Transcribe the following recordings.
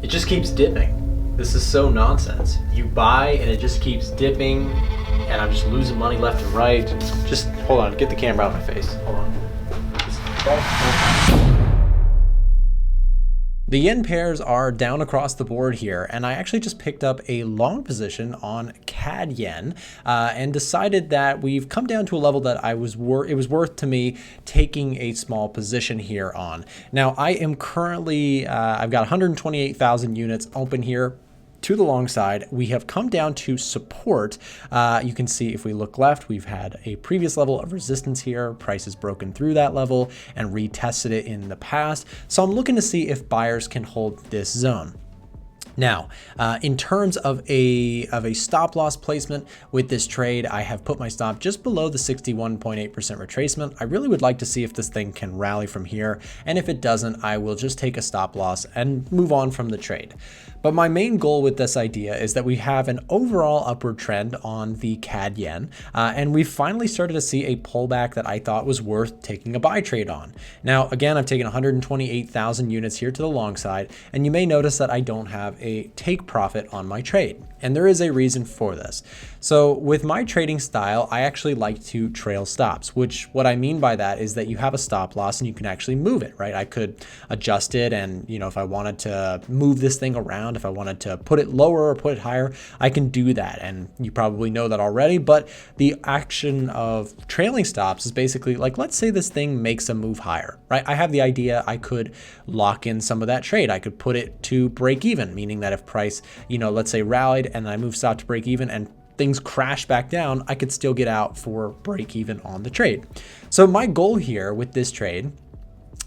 It just keeps dipping. This is so nonsense. You buy and it just keeps dipping and I'm just losing money left and right. Just hold on, get the camera out of my face. Hold on. The yen pairs are down across the board here, and I actually just picked up a long position on CAD yen and decided that we've come down to a level that it was worth to me taking a small position here on. Now I am currently, I've got 128,000 units open here. To the long side, we have come down to support. You can see if we look left, we've had a previous level of resistance here. Price has broken through that level and retested it in the past. So I'm looking to see if buyers can hold this zone. Now, in terms of a stop loss placement with this trade, I have put my stop just below the 61.8% retracement. I really would like to see if this thing can rally from here. And if it doesn't, I will just take a stop loss and move on from the trade. But my main goal with this idea is that we have an overall upward trend on the CAD yen, and we've finally started to see a pullback that I thought was worth taking a buy trade on. Now, again, I've taken 128,000 units here to the long side, and you may notice that I don't have a take profit on my trade. And there is a reason for this. So with my trading style, I actually like to trail stops, which what I mean by that is that you have a stop loss and you can actually move it, right? I could adjust it and, if I wanted to move this thing around, if I wanted to put it lower or put it higher, I can do that. And you probably know that already, but the action of trailing stops is basically like, let's say this thing makes a move higher, right? I have the idea I could lock in some of that trade. I could put it to break even, meaning that if price, let's say rallied and I move stop to break even and things crash back down, I could still get out for break even on the trade. So my goal here with this trade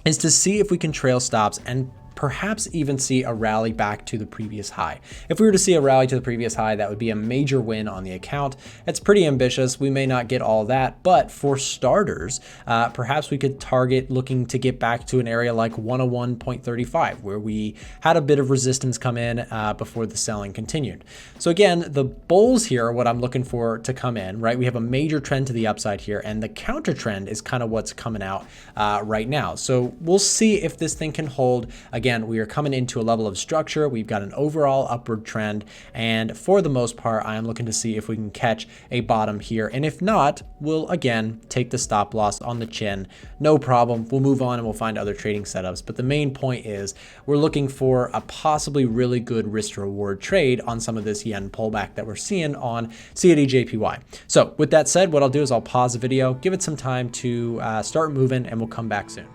is to see if we can trail stops and perhaps even see a rally back to the previous high. If we were to see a rally to the previous high, that would be a major win on the account. It's pretty ambitious. We may not get all that, but for starters, perhaps we could target looking to get back to an area like 101.35, where we had a bit of resistance come in before the selling continued. So again, the bulls here are what I'm looking for to come in, right? We have a major trend to the upside here, and the counter trend is kind of what's coming out right now. So we'll see if this thing can hold. Again, we are coming into a level of structure. We've got an overall upward trend. And for the most part, I am looking to see if we can catch a bottom here. And if not, we'll again take the stop loss on the chin. No problem. We'll move on and we'll find other trading setups. But the main point is we're looking for a possibly really good risk to reward trade on some of this yen pullback that we're seeing on CAD/JPY. So with that said, what I'll do is I'll pause the video, give it some time to start moving, and we'll come back soon.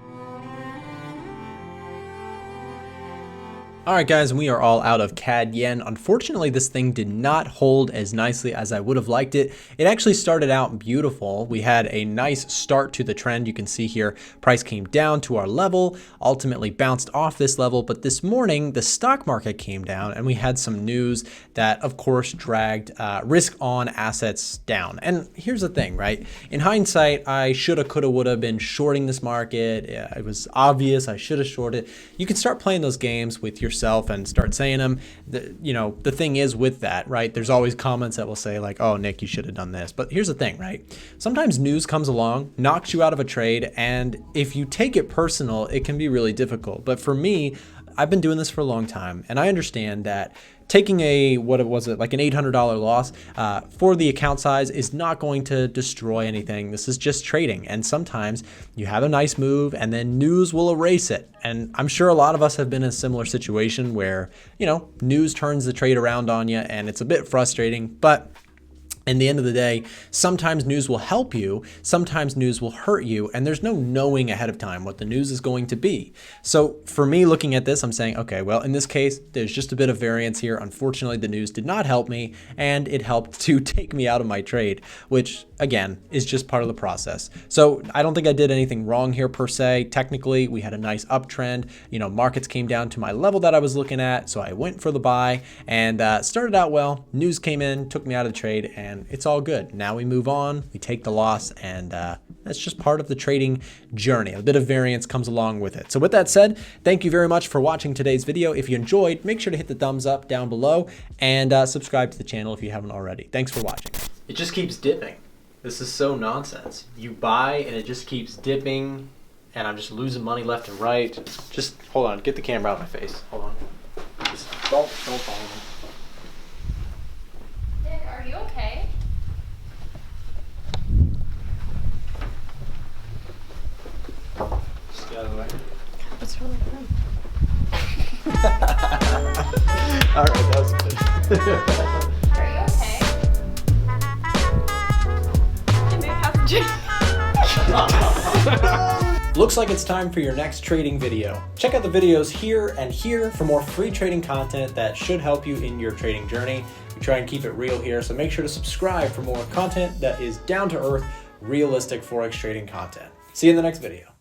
All right, guys, we are all out of CAD yen. Unfortunately, this thing did not hold as nicely as I would have liked it. It actually started out beautiful. We had a nice start to the trend. You can see here, price came down to our level, ultimately bounced off this level. But this morning, the stock market came down and we had some news that, of course, dragged risk on assets down. And here's the thing, right? In hindsight, I shoulda, coulda, woulda been shorting this market. It was obvious I should have shorted. You can start playing those games with yourself and start saying them. The thing is with that, right? There's always comments that will say like, oh, Nick, you should have done this. But here's the thing, right? Sometimes news comes along, knocks you out of a trade. And if you take it personal, it can be really difficult. But for me, I've been doing this for a long time, and I understand that taking like an $800 loss for the account size is not going to destroy anything. This is just trading. And sometimes you have a nice move and then news will erase it. And I'm sure a lot of us have been in a similar situation where, news turns the trade around on you and it's a bit frustrating, but in the end of the day, sometimes news will help you, sometimes news will hurt you, and there's no knowing ahead of time what the news is going to be. So for me looking at this, I'm saying, okay, well, in this case, there's just a bit of variance here. Unfortunately, the news did not help me, and it helped to take me out of my trade, which again, is just part of the process. So I don't think I did anything wrong here per se. Technically, we had a nice uptrend. Markets came down to my level that I was looking at, so I went for the buy and started out well. News came in, took me out of the trade, and it's all good. Now we move on, we take the loss, and that's just part of the trading journey. A bit of variance comes along with it. So with that said, thank you very much for watching today's video. If you enjoyed, make sure to hit the thumbs up down below and subscribe to the channel if you haven't already. Thanks for watching. It just keeps dipping. This is so nonsense. You buy and it just keeps dipping and I'm just losing money left and right. Just hold on, get the camera out of my face. Hold on. Don't follow them. Nick, are you okay? Just get out of the way. What's wrong with him? All right, that was good. Are you okay? Can they have Looks like it's time for your next trading video. Check out the videos here and here for more free trading content that should help you in your trading journey. We try and keep it real here, so make sure to subscribe for more content that is down to earth, realistic Forex trading content. See you in the next video.